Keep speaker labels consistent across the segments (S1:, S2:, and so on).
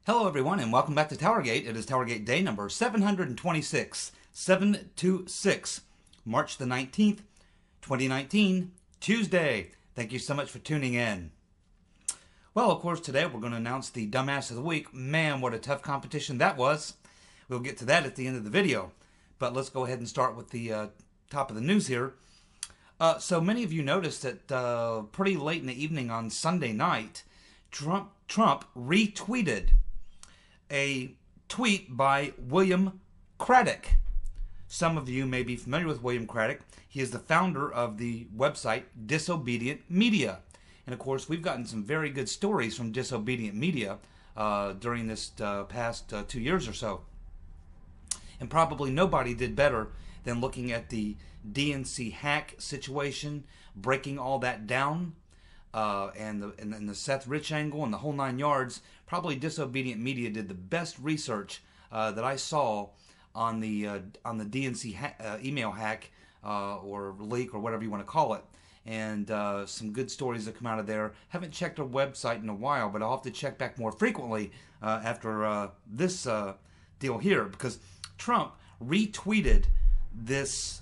S1: Hello everyone and welcome back to TowerGate. It is TowerGate day number 726, 726, March the 19th, 2019, Tuesday. Thank you so much for tuning in. Well, of course, today we're going to announce the Dumbass of the Week. Man, what a tough competition that was. We'll get to that at the end of the video. But let's go ahead and start with the top of the news here. So many of you noticed that pretty late in the evening on Sunday night, Trump retweeted a tweet by William Craddock. Some of you may be familiar with William Craddock. He is the founder of the website Disobedient Media. And of course, we've gotten some very good stories from Disobedient Media during this past 2 years or so. And probably nobody did better than looking at the DNC hack situation, breaking all that down, and the Seth Rich angle and the whole 9 yards. Probably Disobedient Media did the best research that I saw on the DNC email hack or leak or whatever you want to call it, and some good stories that come out of there. Haven't checked their website in a while, but I'll have to check back more frequently after this deal here, because Trump retweeted this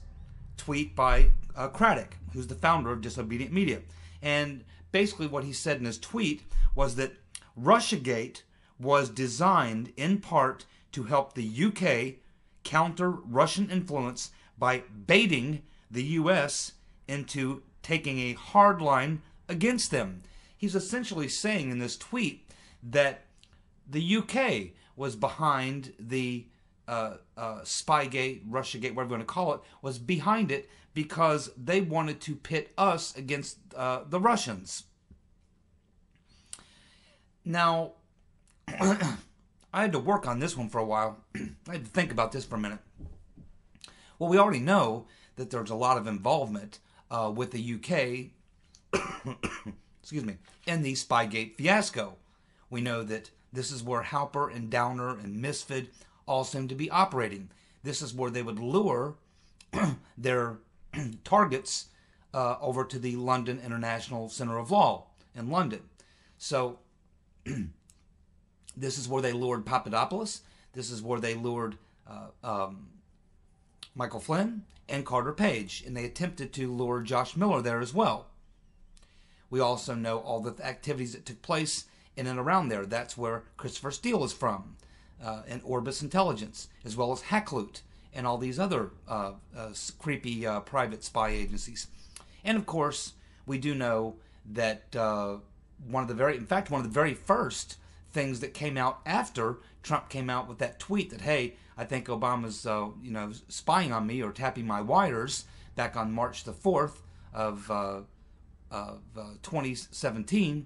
S1: tweet by Craddock, who's the founder of Disobedient Media. And basically what he said in his tweet was that Russiagate was designed in part to help the UK counter Russian influence by baiting the US into taking a hard line against them. He's essentially saying in this tweet that the UK was behind the Spygate, Russiagate, whatever you want to call it, was behind it because they wanted to pit us against the Russians. Now, I had to work on this one for a while. I had to think about this for a minute. Well, we already know that there's a lot of involvement with the UK excuse me, in the Spygate fiasco. We know that this is where Halper and Downer and Misfit all seem to be operating. This is where they would lure their targets over to the London International Centre of Law in London. So this is where they lured Papadopoulos. This is where they lured Michael Flynn and Carter Page, and they attempted to lure Josh Miller there as well. We also know all the activities that took place in and around there. That's where Christopher Steele is from, and Orbis Intelligence, as well as Hackloot and all these other creepy private spy agencies. And of course, we do know that one of the very first things that came out after Trump came out with that tweet that, hey, I think Obama's spying on me or tapping my wires, back on March the 4th of 2017.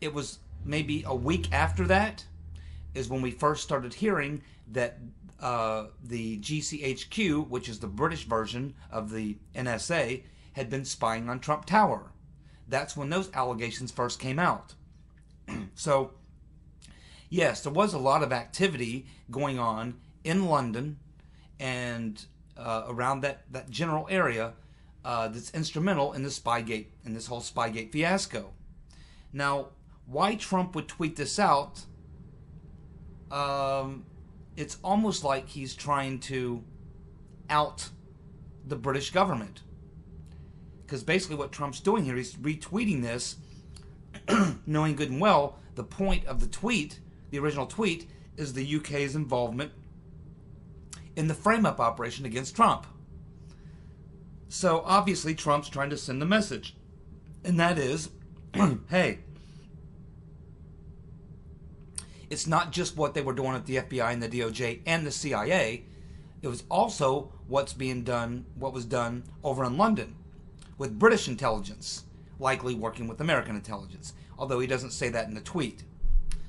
S1: It was maybe a week after that is when we first started hearing that the GCHQ, which is the British version of the NSA, had been spying on Trump Tower. That's when those allegations first came out. So, yes, there was a lot of activity going on in London and around that general area that's instrumental in the Spygate, in this whole Spygate fiasco. Now, why Trump would tweet this out, it's almost like he's trying to out the British government. Because basically what Trump's doing here, he's retweeting this, knowing good and well the point of the tweet, the original tweet, is the UK's involvement in the frame-up operation against Trump. So obviously Trump's trying to send a message. And that is, hey, it's not just what they were doing at the FBI and the DOJ and the CIA. It was also what was done over in London with British intelligence, likely working with American intelligence, although he doesn't say that in the tweet.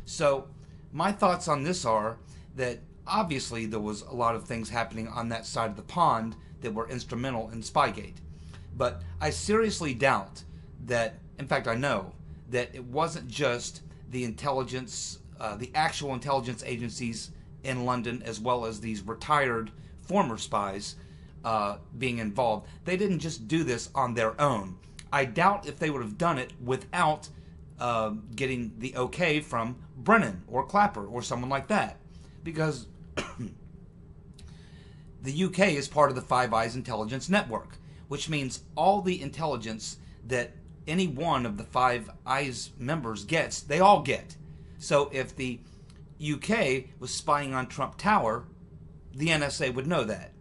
S1: So my thoughts on this are that obviously there was a lot of things happening on that side of the pond that were instrumental in Spygate. But I seriously doubt that, in fact I know, that it wasn't just the intelligence, the actual intelligence agencies in London, as well as these retired former spies being involved. They didn't just do this on their own. I doubt if they would have done it without getting the okay from Brennan or Clapper or someone like that. Because the UK is part of the Five Eyes intelligence network, which means all the intelligence that any one of the Five Eyes members gets, they all get. So if the UK was spying on Trump Tower, the NSA would know that.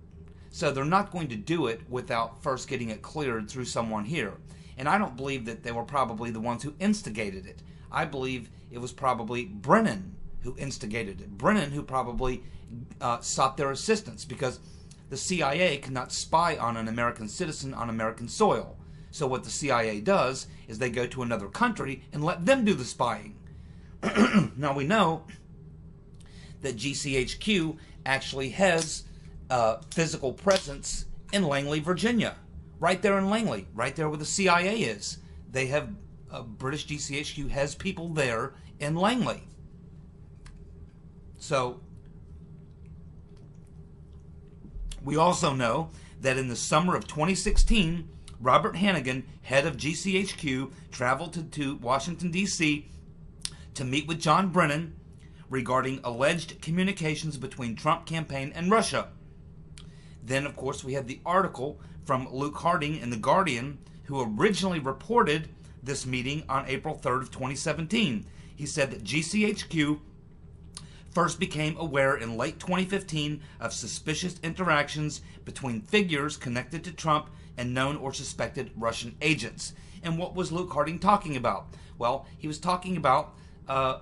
S1: So they're not going to do it without first getting it cleared through someone here. And I don't believe that they were probably the ones who instigated it. I believe it was probably Brennan who instigated it. Brennan who probably sought their assistance, because the CIA cannot spy on an American citizen on American soil. So what the CIA does is they go to another country and let them do the spying. Now we know that GCHQ actually has physical presence in Langley, Virginia. Right there in Langley, right there where the CIA is. They have, British GCHQ has people there in Langley. So, we also know that in the summer of 2016, Robert Hannigan, head of GCHQ, traveled to Washington, D.C. to meet with John Brennan regarding alleged communications between Trump campaign and Russia. Then, of course, we have the article from Luke Harding in The Guardian, who originally reported this meeting on April 3rd of 2017. He said that GCHQ first became aware in late 2015 of suspicious interactions between figures connected to Trump and known or suspected Russian agents. And what was Luke Harding talking about? Well, he was talking about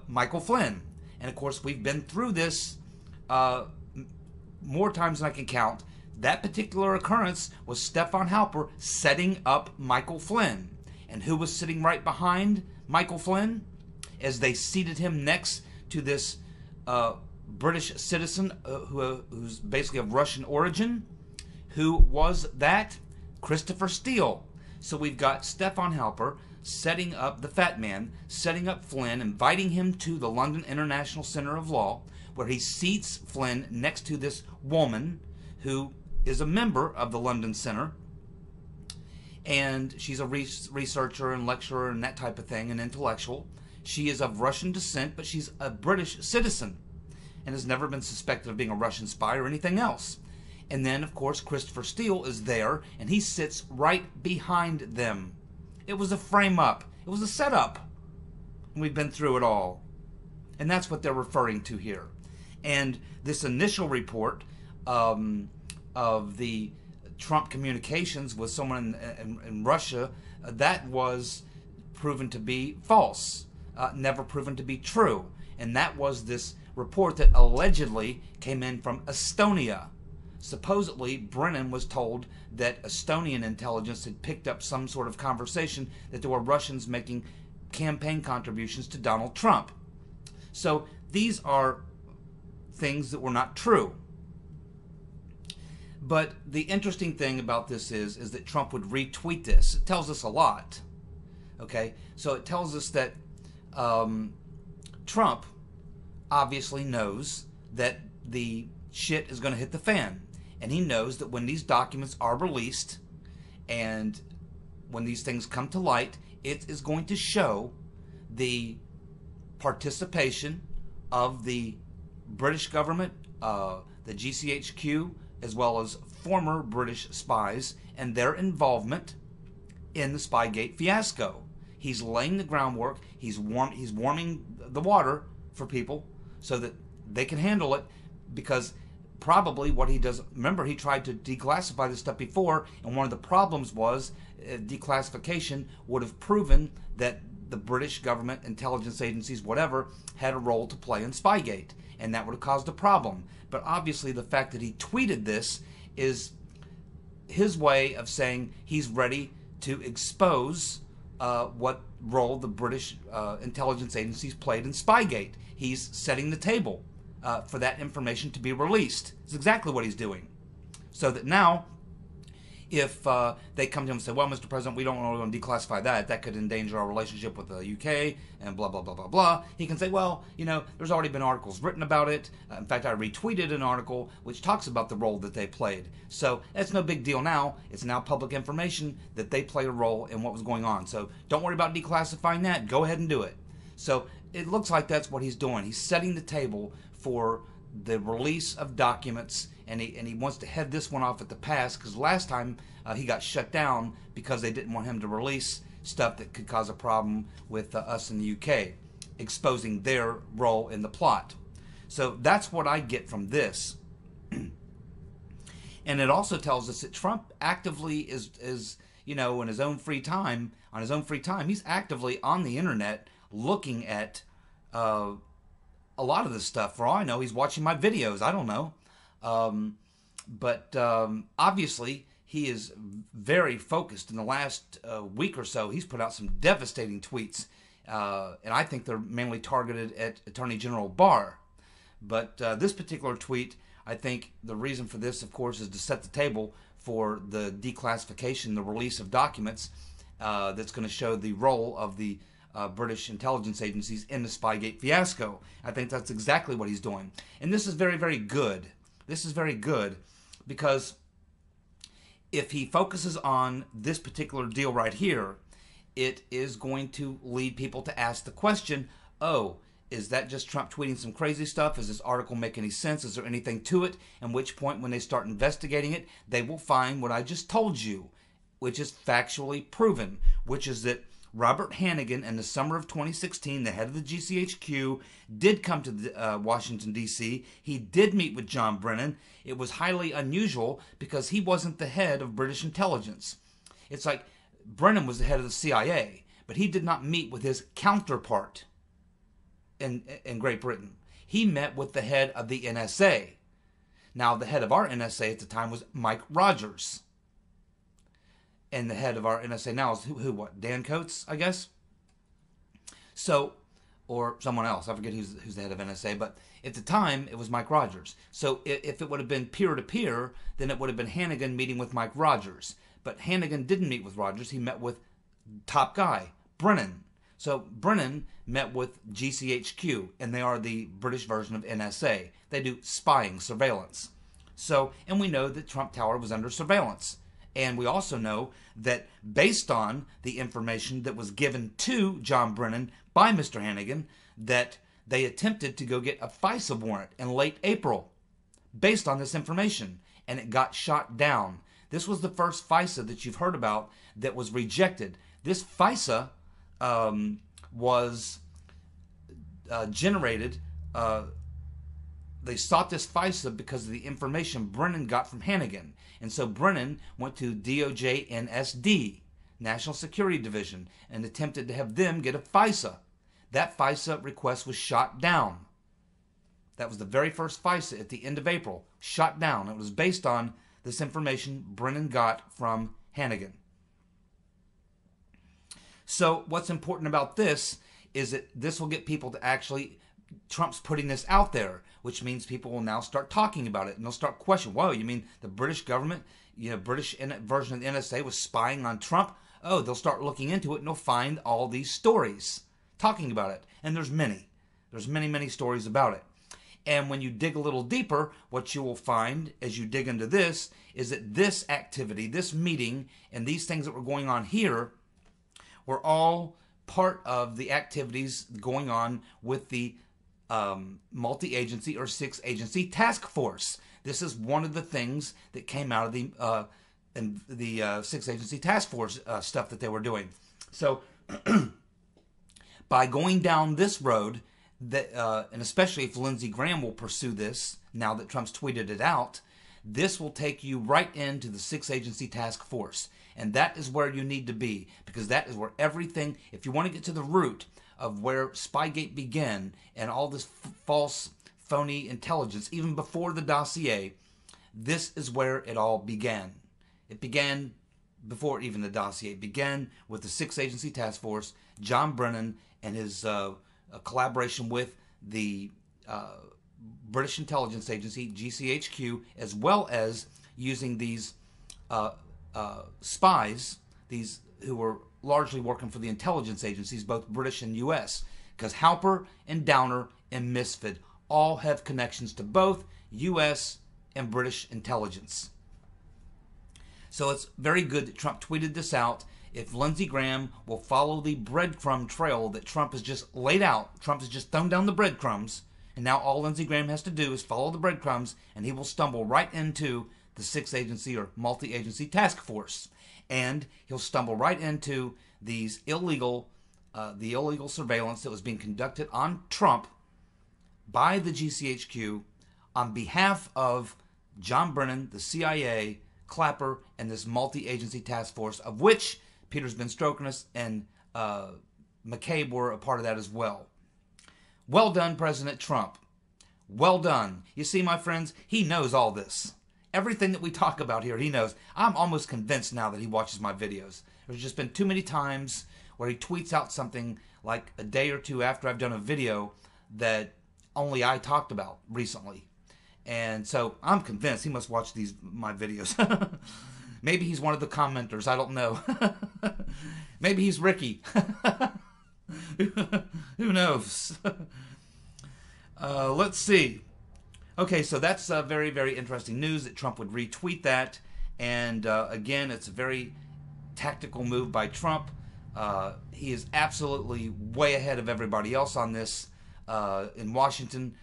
S1: Michael Flynn. And of course, we've been through this more times than I can count. That particular occurrence was Stefan Halper setting up Michael Flynn. And who was sitting right behind Michael Flynn? As they seated him next to this British citizen who's basically of Russian origin. Who was that? Christopher Steele. So we've got Stefan Halper setting up the Fat Man, setting up Flynn, inviting him to the London International Center of Law, where he seats Flynn next to this woman who is a member of the London Center, and she's a researcher and lecturer and that type of thing, an intellectual. She is of Russian descent, but she's a British citizen and has never been suspected of being a Russian spy or anything else. And then, of course, Christopher Steele is there, and he sits right behind them. It was a frame-up. It was a setup. And we've been through it all. And that's what they're referring to here. And this initial report of the Trump communications with someone in Russia, that was proven to be false, never proven to be true. And that was this report that allegedly came in from Estonia. Supposedly, Brennan was told that Estonian intelligence had picked up some sort of conversation that there were Russians making campaign contributions to Donald Trump. So these are things that were not true. But the interesting thing about this is that Trump would retweet this. It tells us a lot. Okay? So it tells us that Trump obviously knows that the shit is going to hit the fan. And he knows that when these documents are released and when these things come to light, it is going to show the participation of the British government, the GCHQ, as well as former British spies and their involvement in the Spygate fiasco. He's laying the groundwork. He's warming the water for people so that they can handle it, because probably what he does, remember, he tried to declassify this stuff before, and one of the problems was declassification would have proven that the British government, intelligence agencies, whatever, had a role to play in Spygate, and that would have caused a problem. But obviously the fact that he tweeted this is his way of saying he's ready to expose what role the British intelligence agencies played in Spygate. He's setting the table for that information to be released. It's exactly what he's doing. So that now if they come to him and say, well, Mr. President, we don't want to declassify that. That could endanger our relationship with the UK and blah, blah, blah, blah, blah. He can say, well, there's already been articles written about it. In fact, I retweeted an article which talks about the role that they played. So that's no big deal now. It's now public information that they played a role in what was going on. So don't worry about declassifying that. Go ahead and do it. So it looks like that's what he's doing. He's setting the table for the release of documents, and he wants to head this one off at the pass, because last time he got shut down because they didn't want him to release stuff that could cause a problem with us in the UK, exposing their role in the plot. So that's what I get from this. And it also tells us that Trump actively is in his own free time, he's actively on the internet looking at a lot of this stuff. For all I know, he's watching my videos. I don't know. But obviously, he is very focused. In the last week or so, he's put out some devastating tweets. And I think they're mainly targeted at Attorney General Barr. But this particular tweet, I think the reason for this, of course, is to set the table for the declassification, the release of documents that's going to show the role of the British intelligence agencies in the Spygate fiasco. I think that's exactly what he's doing. And this is very, very good. This is very good because if he focuses on this particular deal right here, it is going to lead people to ask the question, oh, is that just Trump tweeting some crazy stuff? Does this article make any sense? Is there anything to it? At which point, when they start investigating it, they will find what I just told you, which is factually proven, which is that Robert Hannigan, in the summer of 2016, the head of the GCHQ, did come to Washington, D.C. He did meet with John Brennan. It was highly unusual because he wasn't the head of British intelligence. It's like Brennan was the head of the CIA, but he did not meet with his counterpart in Great Britain. He met with the head of the NSA. Now, the head of our NSA at the time was Mike Rogers. And the head of our NSA now is what? Dan Coates, I guess? So, or someone else. I forget who's the head of NSA. But at the time, it was Mike Rogers. So if it would have been peer-to-peer, then it would have been Hannigan meeting with Mike Rogers. But Hannigan didn't meet with Rogers. He met with top guy, Brennan. So Brennan met with GCHQ, and they are the British version of NSA. They do spying, surveillance. So, and we know that Trump Tower was under surveillance. And we also know that based on the information that was given to John Brennan by Mr. Hannigan, that they attempted to go get a FISA warrant in late April based on this information, and it got shot down. This was the first FISA that you've heard about that was rejected. This FISA was generated. They sought this FISA because of the information Brennan got from Hannigan. And so Brennan went to DOJ NSD, National Security Division, and attempted to have them get a FISA. That FISA request was shot down. That was the very first FISA at the end of April, shot down. It was based on this information Brennan got from Hannigan. So what's important about this is that this will get people to actually, Trump's putting this out there, which means people will now start talking about it, and they'll start questioning, whoa, you mean the British government, British version of the NSA was spying on Trump? Oh, they'll start looking into it, and they'll find all these stories talking about it. And there's many. There's many, many stories about it. And when you dig a little deeper, what you will find as you dig into this is that this activity, this meeting, and these things that were going on here were all part of the activities going on with the multi-agency or six-agency task force. This is one of the things that came out of the six-agency task force stuff that they were doing. So by going down this road, that and especially if Lindsey Graham will pursue this, now that Trump's tweeted it out, this will take you right into the six-agency task force. And that is where you need to be, because that is where everything, if you want to get to the root of where Spygate began and all this false, phony intelligence, even before the dossier, this is where it all began. It began before even the dossier. It began with the six-agency task force, John Brennan and his collaboration with the British intelligence agency, GCHQ, as well as using these spies, these who were largely working for the intelligence agencies, both British and U.S., because Halper and Downer and Misfit all have connections to both U.S. and British intelligence. So it's very good that Trump tweeted this out. If Lindsey Graham will follow the breadcrumb trail that Trump has just laid out, Trump has just thrown down the breadcrumbs, and now all Lindsey Graham has to do is follow the breadcrumbs, and he will stumble right into the six-agency or multi-agency task force. And he'll stumble right into these illegal surveillance that was being conducted on Trump by the GCHQ on behalf of John Brennan, the CIA, Clapper, and this multi-agency task force, of which Peter's been stroking us and McCabe were a part of that as well. Well done, President Trump. Well done. You see, my friends, he knows all this. Everything that we talk about here, he knows. I'm almost convinced now that he watches my videos. There's just been too many times where he tweets out something like a day or two after I've done a video that only I talked about recently. And so I'm convinced he must watch my videos. Maybe he's one of the commenters. I don't know. Maybe he's Ricky. Who knows? Let's see. Okay, so that's very, very interesting news that Trump would retweet that. And again, it's a very tactical move by Trump. He is absolutely way ahead of everybody else on this in Washington.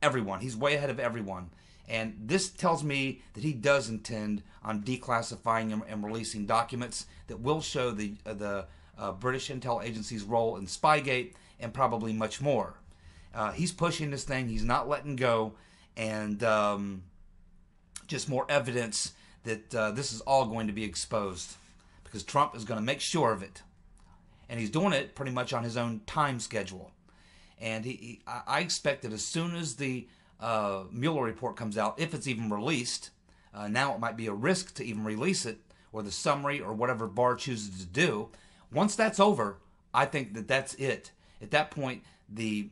S1: Everyone. He's way ahead of everyone. And this tells me that he does intend on declassifying and releasing documents that will show the British intel agency's role in Spygate and probably much more. He's pushing this thing. He's not letting go. And just more evidence that this is all going to be exposed, because Trump is going to make sure of it. And he's doing it pretty much on his own time schedule. And I expect that as soon as the Mueller report comes out, if it's even released, now it might be a risk to even release it, or the summary, or whatever Barr chooses to do. Once that's over, I think that that's it. At that point, the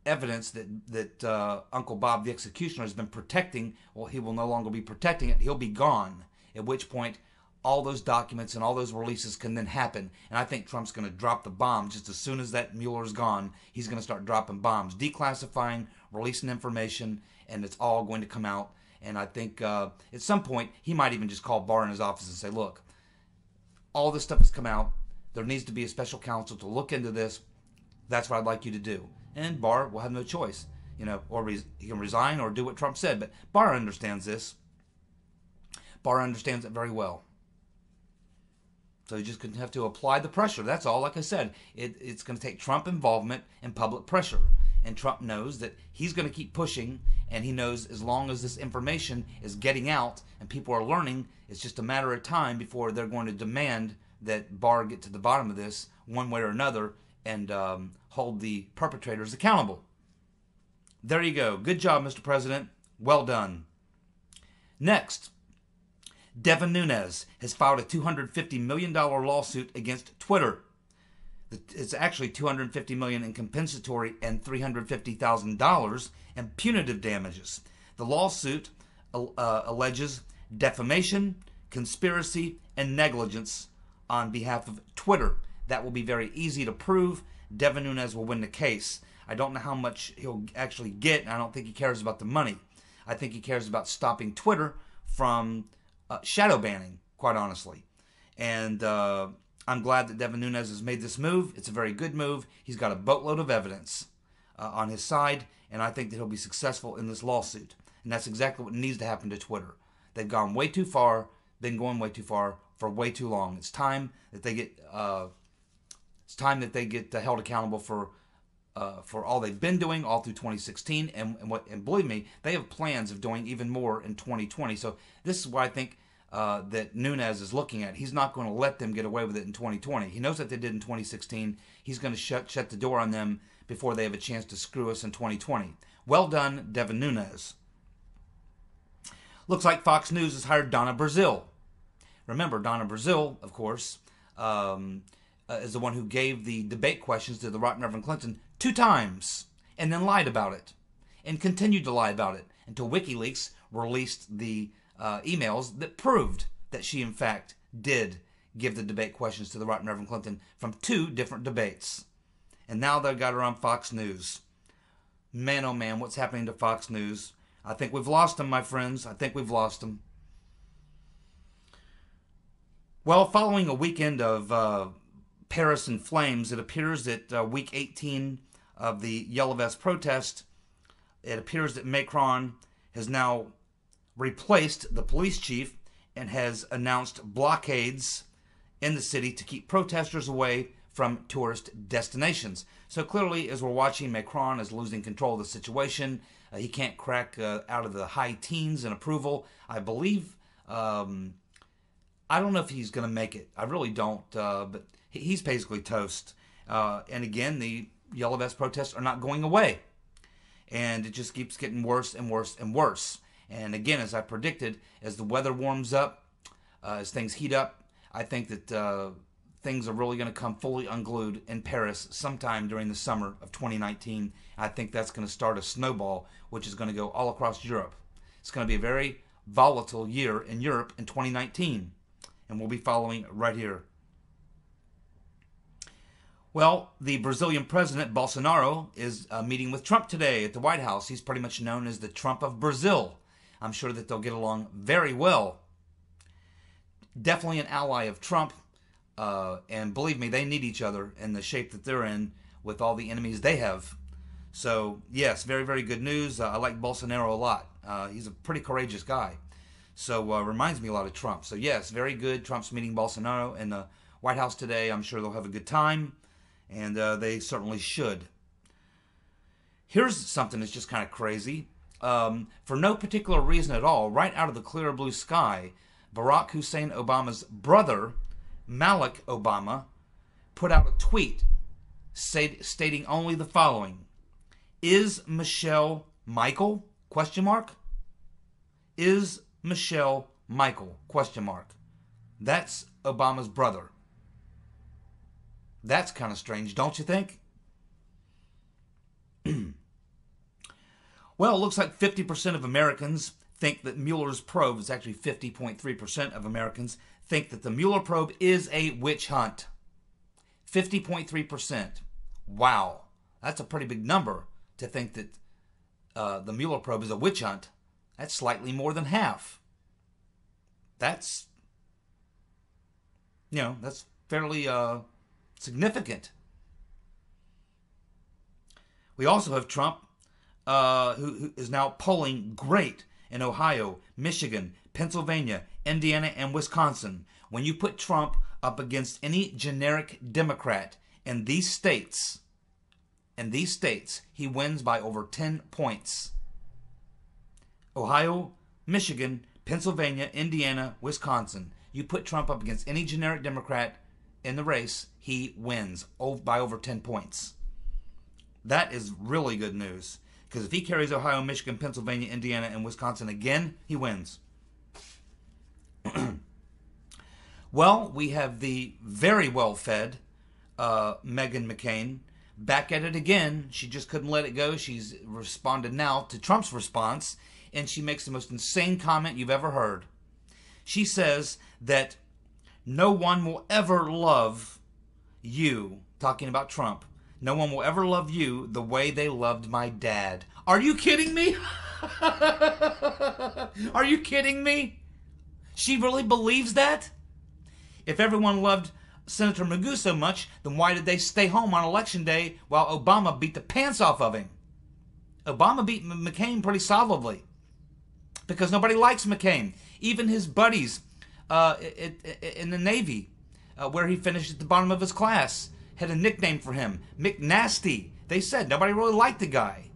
S1: evidence that Uncle Bob, the executioner, has been protecting, well, he will no longer be protecting it. He'll be gone, at which point all those documents and all those releases can then happen. And I think Trump's going to drop the bomb just as soon as that Mueller's gone. He's going to start dropping bombs, declassifying, releasing information, and it's all going to come out. And I think at some point he might even just call Barr in his office and say, look, all this stuff has come out. There needs to be a special counsel to look into this. That's what I'd like you to do. And Barr will have no choice, or he can resign or do what Trump said. But Barr understands this. Barr understands it very well. So you just have to apply the pressure. That's all. Like I said, it's going to take Trump involvement and public pressure. And Trump knows that he's going to keep pushing, and he knows as long as this information is getting out and people are learning, it's just a matter of time before they're going to demand that Barr get to the bottom of this one way or another and hold the perpetrators accountable. There you go. Good job, Mr. President. Well done. Next, Devin Nunez has filed a $250 million lawsuit against Twitter. It's actually $250 million in compensatory and $350,000 in punitive damages. The lawsuit alleges defamation, conspiracy, and negligence on behalf of Twitter. That will be very easy to prove. Devin Nunez will win the case. I don't know how much he'll actually get, and I don't think he cares about the money. I think he cares about stopping Twitter from shadow banning, quite honestly. And I'm glad that Devin Nunez has made this move. It's a very good move. He's got a boatload of evidence on his side, and I think that he'll be successful in this lawsuit. And that's exactly what needs to happen to Twitter. They've gone way too far, been going way too far for way too long. It's time that they get held accountable for all they've been doing all through 2016, and believe me, they have plans of doing even more in 2020. So this is why I think that Nunez is looking at. He's not going to let them get away with it in 2020. He knows that they did in 2016. He's going to shut the door on them before they have a chance to screw us in 2020. Well done, Devin Nunez. Looks like Fox News has hired Donna Brazile. Remember, Donna Brazile, of course, is the one who gave the debate questions to the Right Reverend Clinton 2 times and then lied about it and continued to lie about it until WikiLeaks released the emails that proved that she, in fact, did give the debate questions to the Right Reverend Clinton from 2 different debates. And now they've got her on Fox News. Man, oh man, what's happening to Fox News? I think we've lost them, my friends. I think we've lost them. Well, following a weekend of Paris in flames, it appears that week 18 of the Yellow Vest protest, it appears that Macron has now replaced the police chief and has announced blockades in the city to keep protesters away from tourist destinations. So clearly, as we're watching, Macron is losing control of the situation. He can't crack out of the high teens in approval. I believe, I don't know if he's going to make it. I really don't, but he's basically toast. And again, the Yellow Vest protests are not going away. And it just keeps getting worse and worse and worse. And again, as I predicted, as the weather warms up, as things heat up, I think that things are really going to come fully unglued in Paris sometime during the summer of 2019. I think that's going to start a snowball, which is going to go all across Europe. It's going to be a very volatile year in Europe in 2019, and we'll be following right here. Well, the Brazilian president, Bolsonaro, is meeting with Trump today at the White House. He's pretty much known as the Trump of Brazil. I'm sure that they'll get along very well. Definitely an ally of Trump. And believe me, they need each other in the shape that they're in with all the enemies they have. So, yes, very, very good news. I like Bolsonaro a lot. He's a pretty courageous guy. So, reminds me a lot of Trump. So, yes, very good. Trump's meeting Bolsonaro in the White House today. I'm sure they'll have a good time. And they certainly should. Here's something that's just kind of crazy. For no particular reason at all, right out of the clear blue sky, Barack Hussein Obama's brother, Malik Obama, put out a tweet stating only the following: "Is Michelle Michael? Question mark. Is Michelle Michael? Question mark." That's Obama's brother. That's kind of strange, don't you think? Well, it looks like 50% of Americans think that Mueller's probe, it's actually 50.3% of Americans, think that the Mueller probe is a witch hunt. 50.3%. Wow. That's a pretty big number to think that the Mueller probe is a witch hunt. That's slightly more than half. That's, that's fairly significant. We also have Trump, who is now polling great in Ohio, Michigan, Pennsylvania, Indiana, and Wisconsin. When you put Trump up against any generic Democrat in these states, he wins by over 10 points. Ohio, Michigan, Pennsylvania, Indiana, Wisconsin. You put Trump up against any generic Democrat in the race, he wins by over 10 points. That is really good news. Because if he carries Ohio, Michigan, Pennsylvania, Indiana, and Wisconsin again, he wins. Well, we have the very well-fed Meghan McCain back at it again. She just couldn't let it go. She's responded now to Trump's response, and she makes the most insane comment you've ever heard. She says that no one will ever love you, talking about Trump. No one will ever love you the way they loved my dad. Are you kidding me? Are you kidding me? She really believes that? If everyone loved Senator Magoo so much, then why did they stay home on Election Day while Obama beat the pants off of him? Obama beat McCain pretty solidly because nobody likes McCain. Even his buddies in the Navy, where he finished at the bottom of his class, had a nickname for him, McNasty. They said nobody really liked the guy.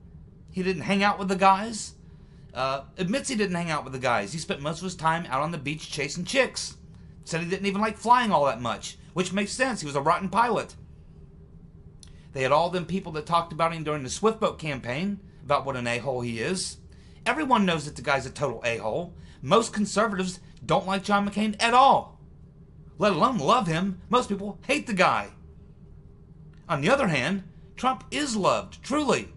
S1: He didn't hang out with the guys. Admits he didn't hang out with the guys. He spent most of his time out on the beach chasing chicks. Said he didn't even like flying all that much, which makes sense. He was a rotten pilot. They had all them people that talked about him during the Swiftboat campaign about what an a-hole he is. Everyone knows that the guy's a total a-hole. Most conservatives don't like John McCain at all, let alone love him. Most people hate the guy. On the other hand, Trump is loved, truly.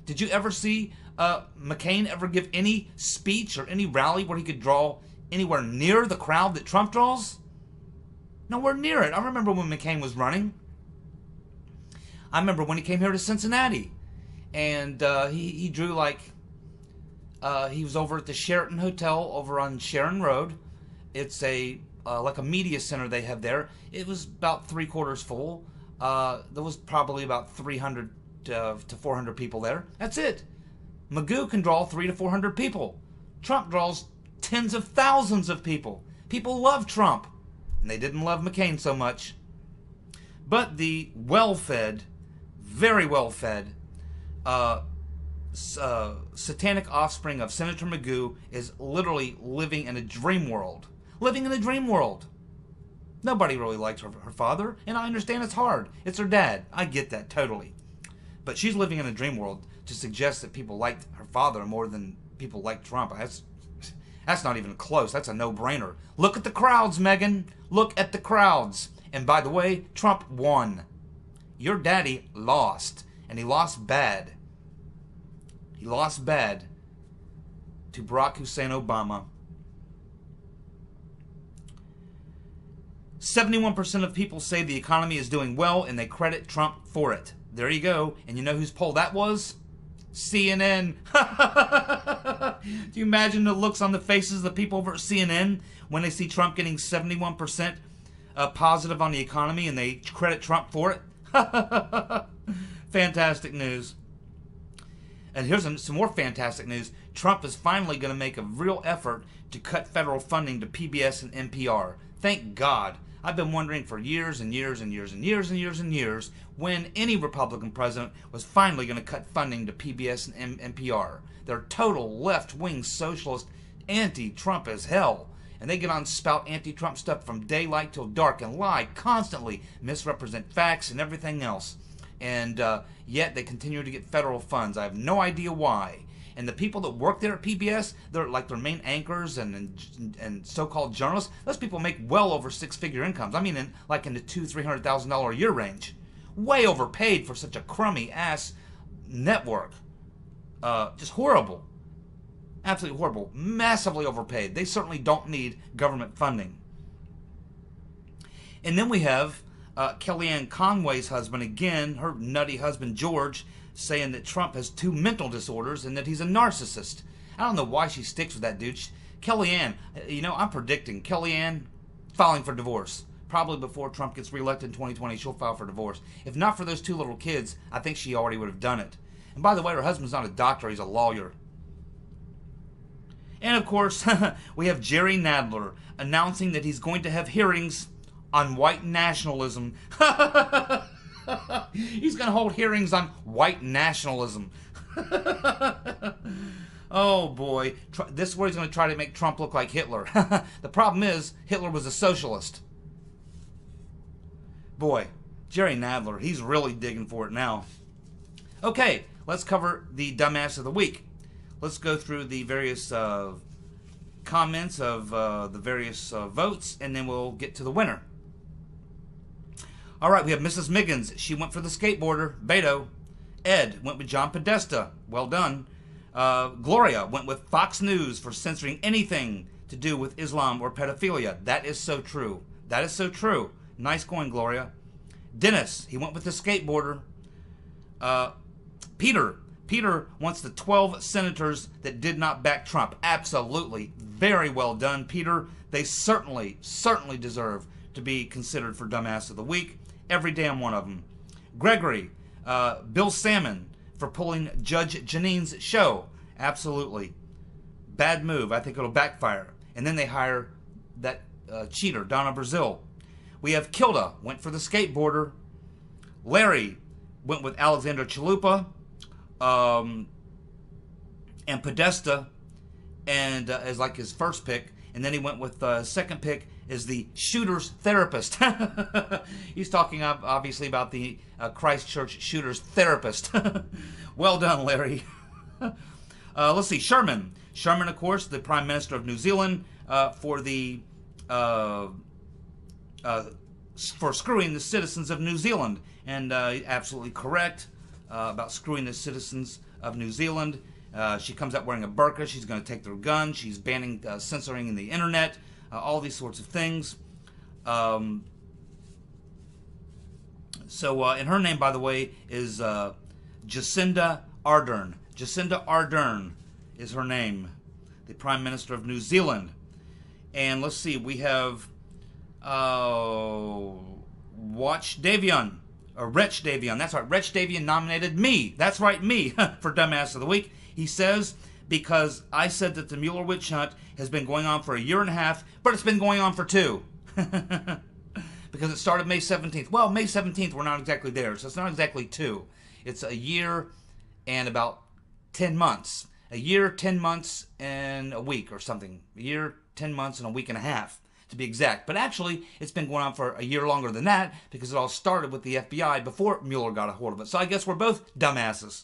S1: Did you ever see McCain ever give any speech or any rally where he could draw anywhere near the crowd that Trump draws? Nowhere near it. I remember when McCain was running. I remember when he came here to Cincinnati. And he drew like... he was over at the Sheraton Hotel over on Sharon Road. It's a like a media center they have there. It was about 3/4 full. There was probably about 300 to 400 people there. That's it. Magoo can draw 300 to 400 people. Trump draws tens of thousands of people. People love Trump. And they didn't love McCain so much. But the well-fed, very well-fed, satanic offspring of Senator Magoo is literally living in a dream world. Living in a dream world. Nobody really liked her father, and I understand it's hard. It's her dad. I get that totally. But she's living in a dream world to suggest that people liked her father more than people liked Trump. That's not even close. That's a no-brainer. Look at the crowds, Megan. Look at the crowds. And by the way, Trump won. Your daddy lost. And he lost bad. He lost bad to Barack Hussein Obama. 71% of people say the economy is doing well and they credit Trump for it. There you go. And you know whose poll that was? CNN. Do you imagine the looks on the faces of the people over at CNN when they see Trump getting 71% positive on the economy and they credit Trump for it? Fantastic news. And here's some more fantastic news. Trump is finally going to make a real effort to cut federal funding to PBS and NPR. Thank God. I've been wondering for years and years and years and years and years and years when any Republican president was finally going to cut funding to PBS and NPR. They're total left-wing socialist, anti-Trump as hell. And they get on spout anti-Trump stuff from daylight till dark and lie constantly, misrepresent facts and everything else. And yet they continue to get federal funds. I have no idea why. And the people that work there at PBS, they're like their main anchors and so-called journalists. Those people make well over six-figure incomes. I mean, in the $200,000-$300,000 a year range. Way overpaid for such a crummy ass network. Just horrible. Absolutely horrible. Massively overpaid. They certainly don't need government funding. And then we have Kellyanne Conway's husband again, her nutty husband George, saying that Trump has 2 mental disorders and that he's a narcissist. I don't know why she sticks with that dude. Kellyanne, you know, I'm predicting Kellyanne filing for divorce. Probably before Trump gets reelected in 2020, she'll file for divorce. If not for those 2 little kids, I think she already would have done it. And by the way, her husband's not a doctor, he's a lawyer. And of course, we have Jerry Nadler announcing that he's going to have hearings on white nationalism. He's going to hold hearings on white nationalism. Oh boy. This is where he's going to try to make Trump look like Hitler. The problem is, Hitler was a socialist. Boy, Jerry Nadler, he's really digging for it now. Okay, let's cover the dumbass of the week. Let's go through the various comments of the various votes, and then we'll get to the winner. All right, we have Mrs. Miggins. She went for the skateboarder, Beto. Ed went with John Podesta. Well done. Gloria went with Fox News for censoring anything to do with Islam or pedophilia. That is so true. That is so true. Nice going, Gloria. Dennis, he went with the skateboarder. Peter wants the 12 senators that did not back Trump. Absolutely. Very well done, Peter. They certainly deserve to be considered for Dumbass of the Week. Every damn one of them. Gregory, Bill Salmon for pulling Judge Janine's show. Absolutely. Bad move. I think it'll backfire. And then they hire that cheater, Donna Brazil. We have Kilda, went for the skateboarder. Larry went with Alexander Chalupa. And Podesta, and as like his first pick, and then he went with second pick is the shooter's therapist. He's talking obviously about the Christchurch shooter's therapist. Well done, Larry. Let's see, Sherman, of course, the Prime Minister of New Zealand, for the for screwing the citizens of New Zealand, and absolutely correct. About screwing the citizens of New Zealand. She comes out wearing a burqa. She's going to take their gun. She's banning censoring in the internet. All these sorts of things. And her name, by the way, is Jacinda Ardern. Jacinda Ardern is her name, the Prime Minister of New Zealand. And let's see, we have Watch Davion, or Wretch Davion. That's right, Wretch Davion nominated me. That's right, me, for Dumbass of the Week. He says, because I said that the Mueller witch hunt has been going on for a year and a half, but it's been going on for 2. Because it started May 17th. Well, May 17th, we're not exactly there, so it's not exactly 2. It's a year and about 10 months. A year, 10 months, and a week or something. A year, 10 months, and a week and a half, to be exact. But actually, it's been going on for a year longer than that, because it all started with the FBI before Mueller got a hold of it. So I guess we're both dumbasses.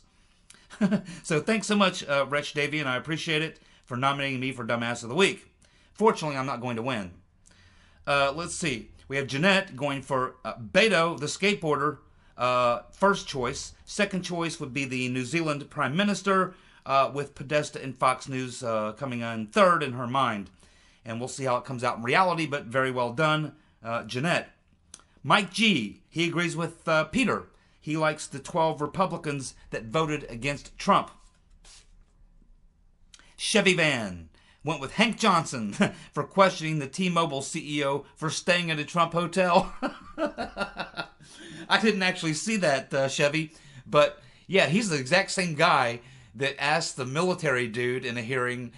S1: So thanks so much, Wretch Davion. I appreciate it for nominating me for Dumbass of the Week. Fortunately, I'm not going to win. Let's see. We have Jeanette going for Beto, the skateboarder, first choice. Second choice would be the New Zealand Prime Minister, with Podesta and Fox News coming on third in her mind. And we'll see how it comes out in reality, but very well done, Jeanette. Mike G., he agrees with Peter. He likes the 12 Republicans that voted against Trump. Chevy Van went with Hank Johnson for questioning the T-Mobile CEO for staying at a Trump hotel. I didn't actually see that, Chevy. But, yeah, he's the exact same guy that asked the military dude in a hearing,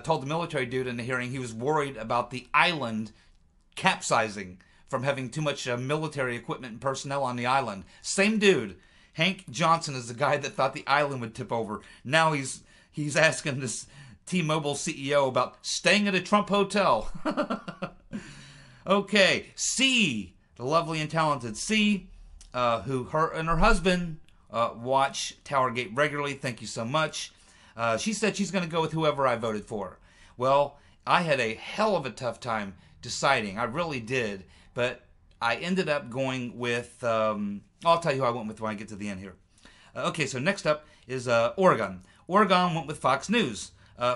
S1: told the military dude in a hearing he was worried about the island capsizing from having too much military equipment and personnel on the island. Same dude. Hank Johnson is the guy that thought the island would tip over. Now he's asking this T-Mobile CEO about staying at a Trump hotel. Okay, C, the lovely and talented C, who her and her husband watch TowerGate regularly. Thank you so much. She said she's going to go with whoever I voted for. Well, I had a hell of a tough time deciding. I really did. But I ended up going with, I'll tell you who I went with when I get to the end here. Okay, so next up is Oregon. Oregon went with Fox News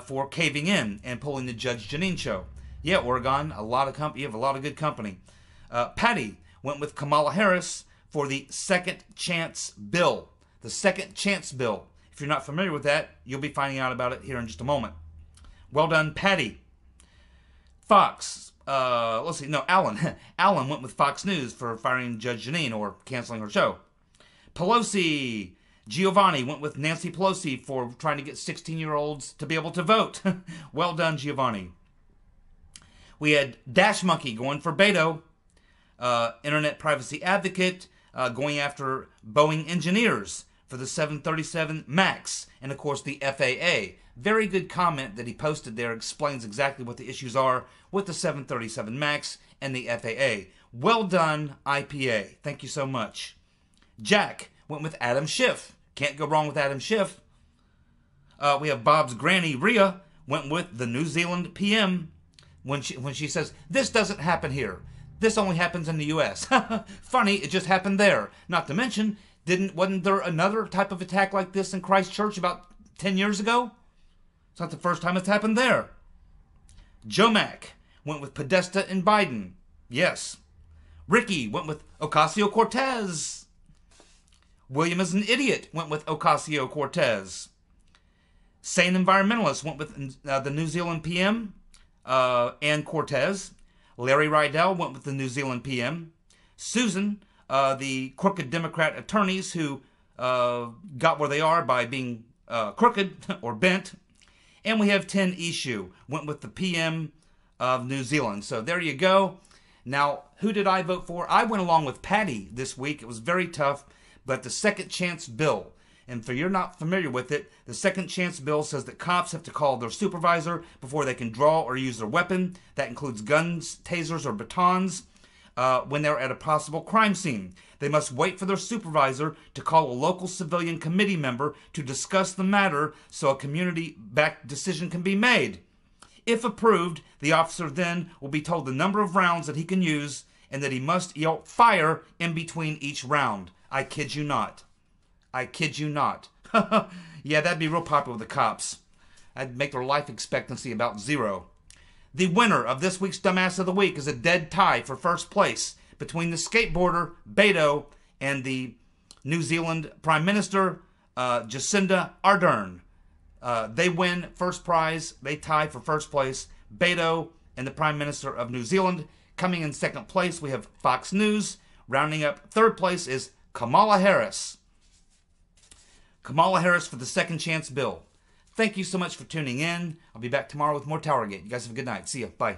S1: for caving in and pulling the Judge Jeanine show. Yeah, Oregon, you have a lot of good company. Patty went with Kamala Harris for the Second Chance Bill. The Second Chance Bill. If you're not familiar with that, you'll be finding out about it here in just a moment. Well done, Patty. Fox. Alan. Alan went with Fox News for firing Judge Jeanine or canceling her show. Pelosi. Giovanni went with Nancy Pelosi for trying to get 16-year-olds to be able to vote. Well done, Giovanni. We had Dash Monkey going for Beto. Internet privacy advocate going after Boeing engineers for the 737 MAX. And, of course, the FAA. Very good comment that he posted there, explains exactly what the issues are with the 737 MAX and the FAA. Well done, IPA. Thank you so much. Jack went with Adam Schiff. Can't go wrong with Adam Schiff. We have Bob's granny, Rhea, went with the New Zealand PM when she says, this doesn't happen here. This only happens in the U.S. Funny, it just happened there. Not to mention, wasn't there another type of attack like this in Christchurch about 10 years ago? It's not the first time it's happened there. Joe Mack went with Podesta and Biden. Yes. Ricky went with Ocasio-Cortez. William is an idiot went with Ocasio-Cortez. Sane environmentalist went with the New Zealand PM and Cortez. Larry Rydell went with the New Zealand PM. Susan, the crooked Democrat attorneys who got where they are by being crooked or bent. And we have 10 Issue, went with the PM of New Zealand. So there you go. Now, who did I vote for? I went along with Patty this week. It was very tough, but the Second Chance Bill. And if you're not familiar with it, the Second Chance Bill says that cops have to call their supervisor before they can draw or use their weapon. That includes guns, tasers, or batons when they're at a possible crime scene. They must wait for their supervisor to call a local civilian committee member to discuss the matter so a community-backed decision can be made. If approved, the officer then will be told the number of rounds that he can use and that he must yell fire in between each round. I kid you not. I kid you not. Yeah, that'd be real popular with the cops. That'd make their life expectancy about 0. The winner of this week's Dumbass of the Week is a dead tie for first place between the skateboarder Beto and the New Zealand Prime Minister Jacinda Ardern. They win first prize. They tie for first place. Beto and the Prime Minister of New Zealand. Coming in second place, we have Fox News. Rounding up third place is Kamala Harris. Kamala Harris for the second chance bill. Thank you so much for tuning in. I'll be back tomorrow with more TowerGate. You guys have a good night. See ya. Bye.